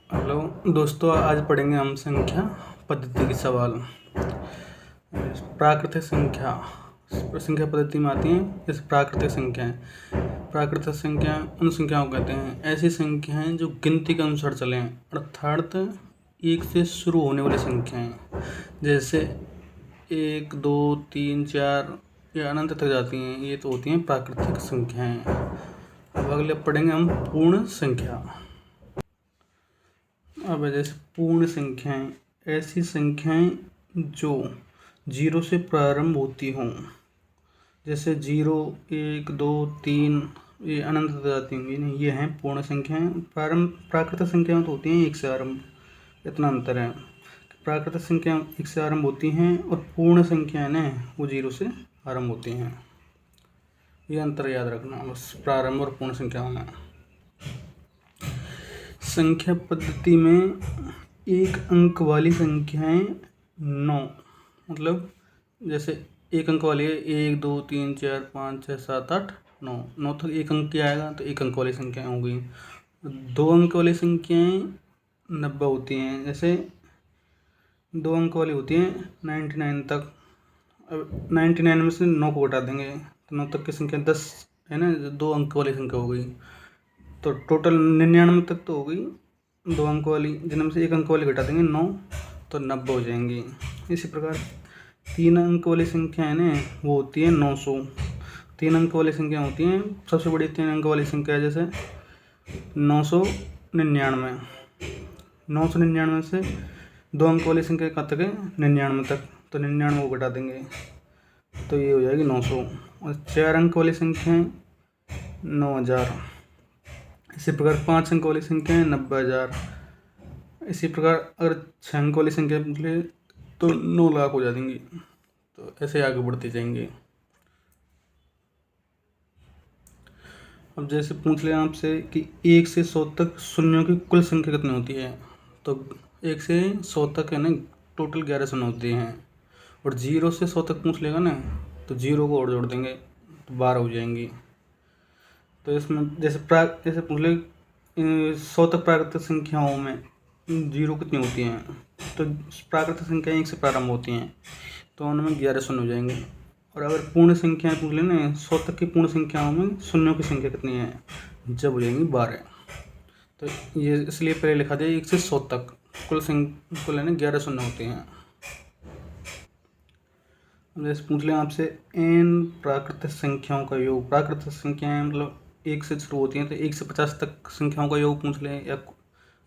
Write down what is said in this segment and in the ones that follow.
Hello दोस्तों, आज पढ़ेंगे हम संख्या पद्धति के सवाल। प्राकृतिक संख्या संख्या पद्धति में आती हैं। जैसे प्राकृतिक संख्याएं, प्राकृतिक संख्या उन संख्याओं को कहते हैं ऐसी संख्याएं जो गिनती के अनुसार चलें, अर्थात एक से शुरू होने वाली संख्याएं। जैसे 1, 2, 3, 4 या अनंत तक जाती हैं, ये तो होती हैं प्राकृतिक संख्याएं। अब अगले पढ़ेंगे हम पूर्ण संख्या। अब जैसे पूर्ण संख्याएं, ऐसी संख्याएं जो 0 से प्रारंभ होती हों। जैसे 0, 1, 2, 3 ये अनंत तक जाती होंगी, नहीं ये हैं पूर्ण संख्याएं। प्राकृतिक संख्याएं तो होती हैं 1 से आरंभ, इतना अंतर है। प्राकृतिक संख्याएं 1 से आरंभ होती हैं और पूर्ण संख्याएं ना वो 0 से आरंभ होती हैं। ये अंतर याद रखना बस, प्रारंभ और पूर्ण संख्याओं में। संख्या पद्धति में एक अंक वाली संख्याएं 9, मतलब जैसे एक अंक वाली है 1, 2, 3, 4, 5, 6, 7, 8, 9, 9 तक एक अंक की आएगा तो एक अंक वाली संख्याएं हो गई। 2 अंक वाली संख्याएं 90 होती हैं। जैसे 2 अंक वाली होती हैं 99 तक। अब 99 में से 9 को घटा देंगे तो 9 तक की संख्या 10 है ना, 2 अंक वाली संख्या हो गई। तो टोटल 99 तक तो हो गई 2 अंक वाली, जिनमें से 1 अंक वाली घटा देंगे 9 तो 90 हो जाएंगी। इसी प्रकार 3 अंक वाली संख्या है ना वो होती है 900। 3 अंक वाली संख्या होती हैं, सबसे बड़ी 3 अंक वाली संख्या है जैसे 999। 999 से 2 अंक वाली संख्या कहाँ तक है 99 तक, तो 99 को घटा देंगे तो ये हो जाएगी 900। और 4 अंक वाली संख्या है 9000। इसी प्रकार 5 अंक वाली संख्या है 90,000। इसी प्रकार अगर 6 अंक वाली संख्या पूछे तो 9 लाख हो जाएंगी। तो ऐसे आगे बढ़ते जाएंगे। अब जैसे पूछ लिया आपसे कि 1 से 100 तक शून्यों की कुल संख्या कितनी होती है, तो 1 से 100 तक है ना टोटल 11 शून्य होते हैं। और 0 से 100 तक पूछ लेगा ना तो 0 को और जोड़ देंगे तो 12 हो जाएंगी। तो इसमें जैसे पूछ ले 100 तक प्राकृतिक संख्याओं में 0 कितनी होती हैं, तो प्राकृतिक संख्याएं 1 से प्रारंभ होती हैं तो उनमें 11 शून्य हो जाएंगे। और अगर पूर्ण संख्याएं पूछ लेना 100 तक की पूर्ण संख्याओं में शून्यों की संख्या कितनी है, जब हो जाएंगी 12। तो ये इसलिए पहले लिखा दिया 1 से 100 तक कुल है ना 11 शून्य होते हैं। जैसे पूछ लें आपसे n प्राकृतिक संख्याओं का योग। प्राकृतिक संख्याएं मतलब 1 से शुरू होती हैं, तो 1 से 50 तक संख्याओं का योग पूछ लें, या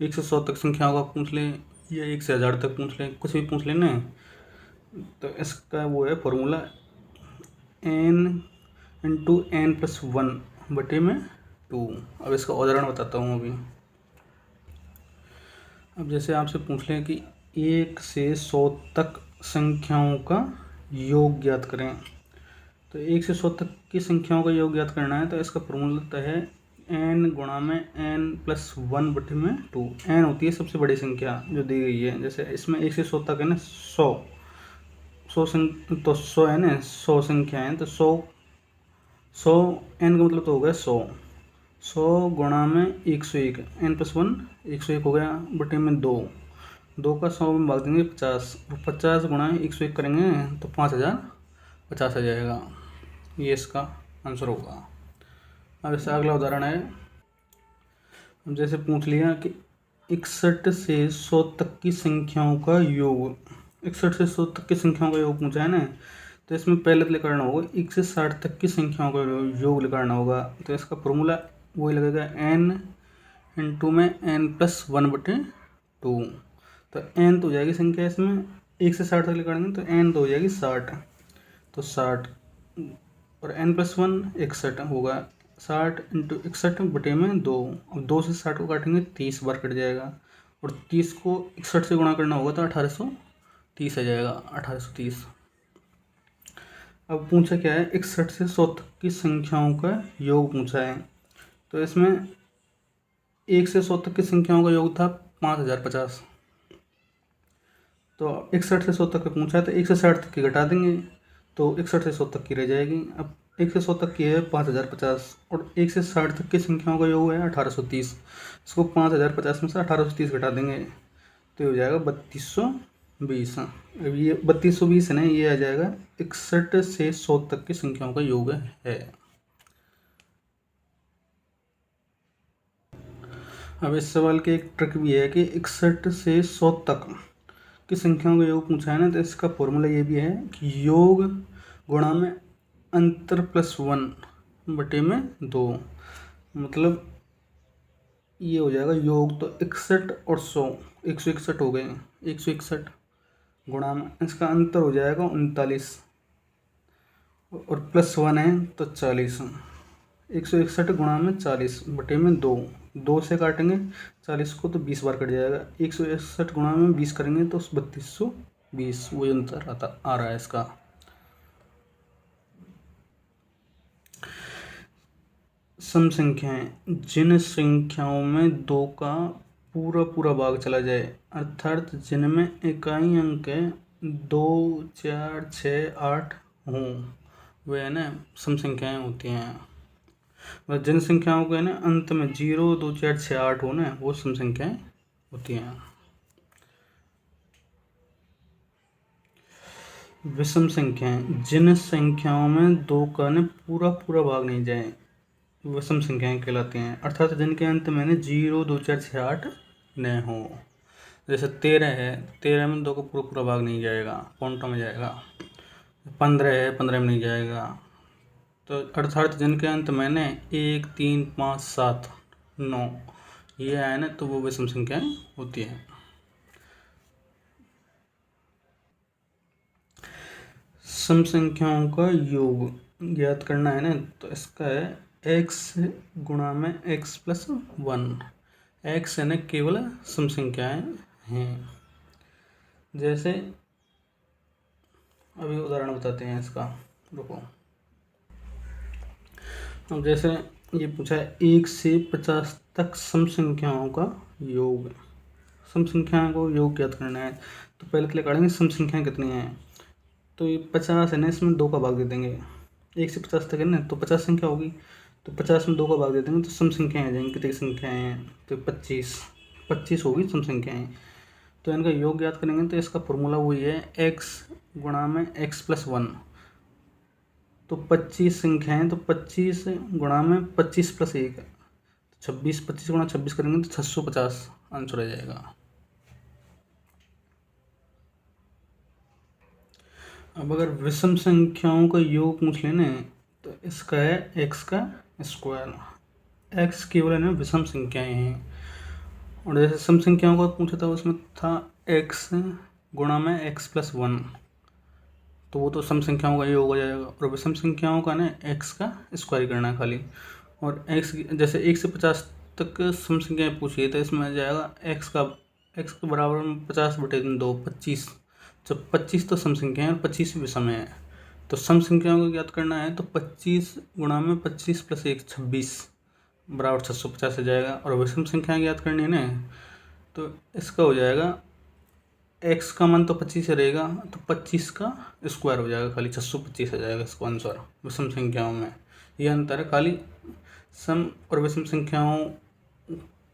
1 से 100 तक संख्याओं का पूछ लें, या 1 से 1000 तक पूछ लें, कुछ भी पूछ लें ना, तो इसका वो है फॉर्मूला n इंटू n+1/2। अब इसका उदाहरण बताता हूँ अभी। अब जैसे आपसे पूछ लें कि 1 से 100 तक संख्याओं का योग ज्ञात करें, तो 1 से 100 तक की संख्याओं का योग ज्ञात करना है तो इसका फॉर्मूला है n गुणा में n+1/2। n होती है सबसे बड़ी संख्या जो दी गई है। जैसे इसमें 1 से 100 तक है ना 100 तो 100 है ना 100 संख्या है, तो 100 n का मतलब तो हो गया 100 गुणा में 101, n+1 101 हो गया, बटे में 2 का 100 में भाग देंगे 50, 50 गुणा 101 करेंगे तो 5050 आ जाएगा। ये इसका आंसर होगा। अब इसका अगला उदाहरण है। अब जैसे पूछ लिया कि 61 से 100 तक की संख्याओं का योग। 61 से 100 तक की संख्याओं का योग पूछा है ना, तो इसमें पहले तो लिखना होगा 1 से 60 तक की संख्याओं का योग लिखना होगा। तो इसका फॉर्मूला वही लगेगा n इंटू में n+1/2। तो n तो हो जाएगी संख्या, इसमें 1 से 60 तक लिखेंगे तो n तो हो जाएगी 60, तो 60 और n+1 61 होगा। 60 इंटू 61/2। अब 2 से 60 को काटेंगे 30 बार कट जाएगा, और 30 को 61 से गुणा करना होगा तो 1830 आ जाएगा, 1830। अब पूछा क्या है 61 से 100 तक की संख्याओं का योग पूछा है। तो इसमें 1 से 100 तक की संख्याओं का योग था 5050। तो 61 से 100 तक का पूछा है तो 1 से 60 तक की घटा देंगे तो 61 से 100 तक की रह जाएगी। अब 1 से 100 तक की है 5050 और 1 से 60 तक की संख्याओं का योग है 1830। इसको 5050 में से 1830 घटा देंगे तो ये हो जाएगा 3220। अब ये 3220 है ना, ये आ जाएगा 61 से 100 तक की संख्याओं का योग है। अब इस सवाल की एक ट्रिक भी है कि 61 से 100 तक की संख्याओं का योग पूछा है ना, तो इसका फॉर्मूला ये भी है कि योग गुणा में अंतर प्लस 1 बटे में 2। मतलब ये हो जाएगा योग तो 61 और 100 161 हो गए, 161 गुणा में इसका अंतर हो जाएगा 39 और प्लस 1 है तो 40। 161 गुणा में 40 बटे में 2, 2 से काटेंगे 40 को तो 20 बार कट जाएगा। 161 गुणा में 20 करेंगे तो 3220, वही अंतर आ रहा है इसका। सम संख्याएं, जिन संख्याओं में 2 का पूरा पूरा भाग चला जाए, अर्थात जिनमें इकाई अंक 2 4 6 8 हों, वे है ना सम संख्याएं होती हैं। और जिन संख्याओं के ना अंत में 0 2 4 6 8 हो ना, वो सम संख्याएं होती हैं। विषम संख्याएं, जिन संख्याओं में 2 का ना पूरा पूरा भाग नहीं जाए, विषम संख्याएं कहलाती हैं। अर्थात जिनके अंत में 0 2 4 6 8 न हो। जैसे 13 है, 13 में 2 का पूरा पूरा भाग नहीं जाएगा, पॉइंटों में जाएगा। 15 है, 15 में नहीं जाएगा। तो अर्थात जिनके अंत में 1 3 5 7 9 ये आए ना, तो वो विषम संख्याएं होती हैं। सम संख्याओं का योग ज्ञात करना है ना, तो इसका है x गुणा में x प्लस 1। x है ना केवल सम संख्याएं हैं। जैसे अभी उदाहरण बताते हैं इसका, रुको। अब जैसे ये पूछा है 1 से 50 तक सम संख्याओं का योग। सम संख्याओं को योग ज्ञात करना है, तो पहले क्लिक करेंगे सम संख्याएं कितनी हैं। तो ये 50 है ना, इसमें 2 का भाग दे देंगे। 1 से 50 तक है ना, तो 50 संख्या होगी, तो 50 में 2 का भाग दे देंगे तो सम संख्याएं आ जाएंगी। कितनी संख्याएं हैं, तो 25 होगी सम संख्याएं। तो इनका योग ज्ञात करेंगे, तो इसका फॉर्मूला वही है x गुणा में x प्लस 1। तो 25 संख्याएं, तो 25 गुणा में 25 प्लस 1 26, 25 गुणा 26 करेंगे तो 650 आंसर आ जाएगा। अब अगर विषम संख्याओं का योग पूछ लेना तो इसका है x का स्क्वायर। x केवल है ना विषम संख्याएं हैं। और जैसे सम संख्याओं का पूछा था, उसमें था x गुणा में x प्लस 1, तो वो तो सम संख्याओं का योग हो जाएगा। और विषम संख्याओं का ना x का स्क्वायर करना है खाली। और x जैसे 1 से 50 तक सम संख्याएं पूछी है, तो इसमें आ जाएगा x के बराबर में 50 बटे 2 25। जब 25 तो सम संख्या है और 25 विषम है, तो सम संख्याओं को ज्ञात करना है, तो 25 गुणा में 25 प्लस 1 26 बराबर 650 आ जाएगा। और विषम संख्याएं ज्ञात करनी है ना, तो इसका हो जाएगा x का मान तो 25 रहेगा, तो 25 का स्क्वायर हो जाएगा, खाली 625 आ जाएगा इसका आंसर विषम संख्याओं में। यह अंतर है, खाली सम और विषम संख्याओं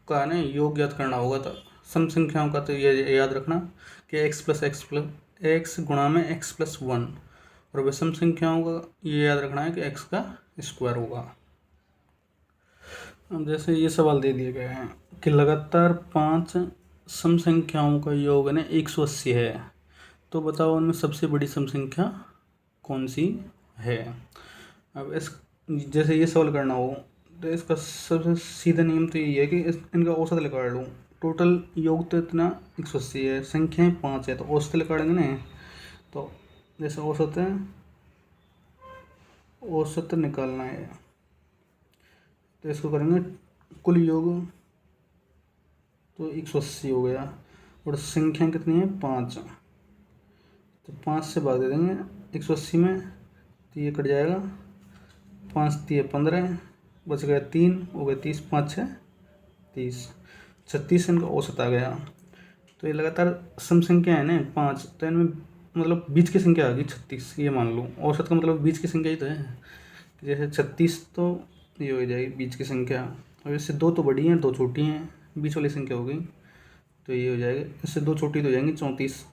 का ना योग ज्ञात करना होगा। तो सम संख्याओं का तो ये याद रखना कि x गुणा में x प्लस 1, और विषम संख्याओं का ये याद रखना है कि x का स्क्वायर होगा। अब जैसे ये सवाल दे दिए गए हैं कि लगातार 5 सम संख्याओं का योग है 180 है, तो बताओ उनमें सबसे बड़ी सम संख्या कौन सी है। अब इस जैसे ये सवाल करना हो, तो इसका सबसे सीधा नियम तो यही है कि इनका औसत निकाल लूँ। टोटल योग तो इतना 180 है, संख्याएं 5 है, तो औसत निकालेंगे ना। तो जैसे औसत निकालना है, तो इसको करेंगे कुल योग, तो 180 हो गया। और संख्या कितनी है 5, तो 5 से भाग दे देंगे 180 में, तो ये कट जाएगा। 5 3 15 बच गया 3 हो गया 30, 5 6 30, 36 इनका औसत आ गया। तो ये लगातार सम संख्या है ना 5, तो इनमें मतलब बीच की संख्या आ गई 36, ये मान लो। औसत का मतलब बीच की संख्या ही तो है जैसे 36 तो ये हो जाएगी बीच की संख्या, और इससे 2 तो बड़ी हैं 2 छोटी हैं, बीच वाली संख्या हो गई, तो ये हो जाएगा, इससे 2 छोटी तो हो जाएंगी 34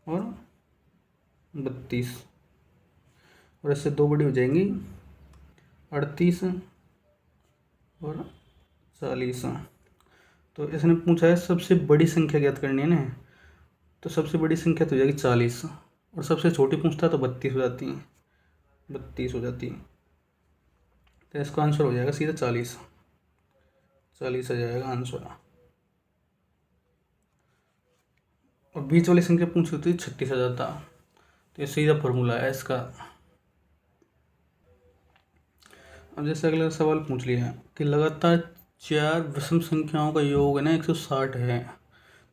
और 32, और इससे 2 बड़ी हो जाएंगी 38 और 40। तो इसने पूछा है सबसे बड़ी संख्या ज्ञात करनी है ना, तो सबसे बड़ी संख्या तो हो जाएगी 40, और सबसे छोटी पूछता है तो 32 हो जाती है, 32 हो जाती है। तो इसका आंसर हो जाएगा सीधा 40, 40 आ जाएगा आंसर। और बीच वाली संख्या पूछी होती 36 आ जाता, तो ये सीधा फॉर्मूला है इसका। अब जैसे अगला सवाल पूछ लिया कि लगातार 4 विषम संख्याओं का योग है ना 160 है,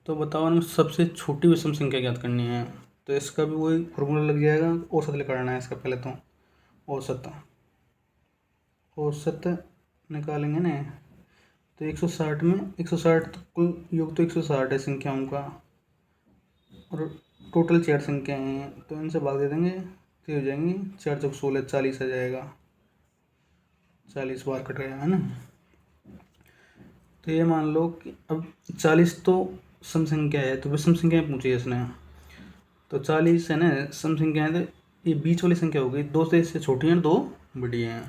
तो बताओ ना सबसे छोटी विषम संख्या ज्ञात करनी है। तो इसका भी वही फॉर्मूला लग जाएगा, औसत निकालना है इसका पहले तो। औसत निकालेंगे ना, तो 160 में 160 तो कुल योग तो 160 है संख्याओं का, और टोटल 4 संख्याएँ हैं, तो इनसे भाग दे देंगे तो हो जाएंगी 4 चौक 16, 40 आ जाएगा, 40 बार कट गया है ना। तो ये मान लो कि अब 40 तो सम संख्या है, तो विषम संख्या पूछी है इसने, तो 40 है ना सम संख्या है, तो ये बीच वाली संख्या हो गई, 2 से इससे छोटी हैं 2 बड़ी हैं।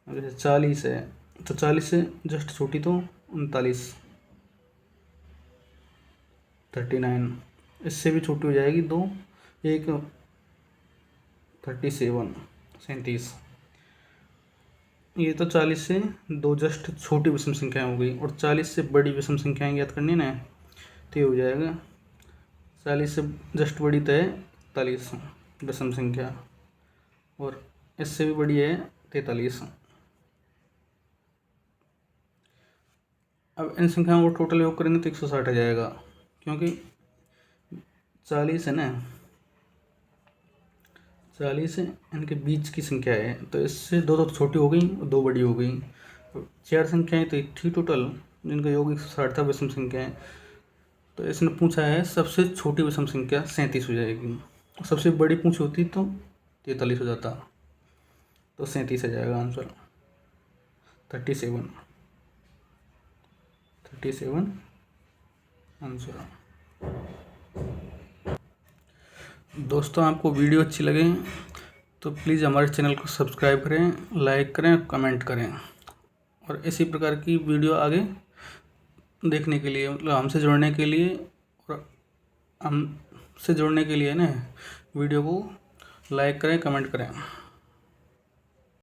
अब जैसे 40 है, तो 40 से जस्ट छोटी तो 39, 39, इससे भी छोटी हो जाएगी 2, 1 37, 37। ये तो 40 से 2 जस्ट छोटी विषम संख्याएँ हो गई, और 40 से बड़ी विषम संख्याएँ याद करनी ना, तो ये हो जाएगा 40 से जस्ट बड़ी तो है 41 विषम संख्या, और इससे भी बड़ी है 43। अब इन संख्याओं को टोटल योग करेंगे तो 160 आ जाएगा, क्योंकि 40 है ना, 40 इनके बीच की संख्या है, तो इससे 2 तो छोटी हो गई और 2 बड़ी हो गई, 4 संख्याएँ तो थी टोटल जिनका योग 160 था विषम संख्याएँ। तो इसने पूछा है सबसे छोटी विषम संख्या 37 हो जाएगी, सबसे बड़ी पूछी होती तो 43 हो जाता, तो 37 आ जाएगा आंसर, 37 आंसर। दोस्तों आपको वीडियो अच्छी लगे तो प्लीज़ हमारे चैनल को सब्सक्राइब करें, लाइक करें, कमेंट करें, और इसी प्रकार की वीडियो आगे देखने के लिए, मतलब हमसे जुड़ने के लिए, और हमसे जुड़ने के लिए ना वीडियो को लाइक करें, कमेंट करें।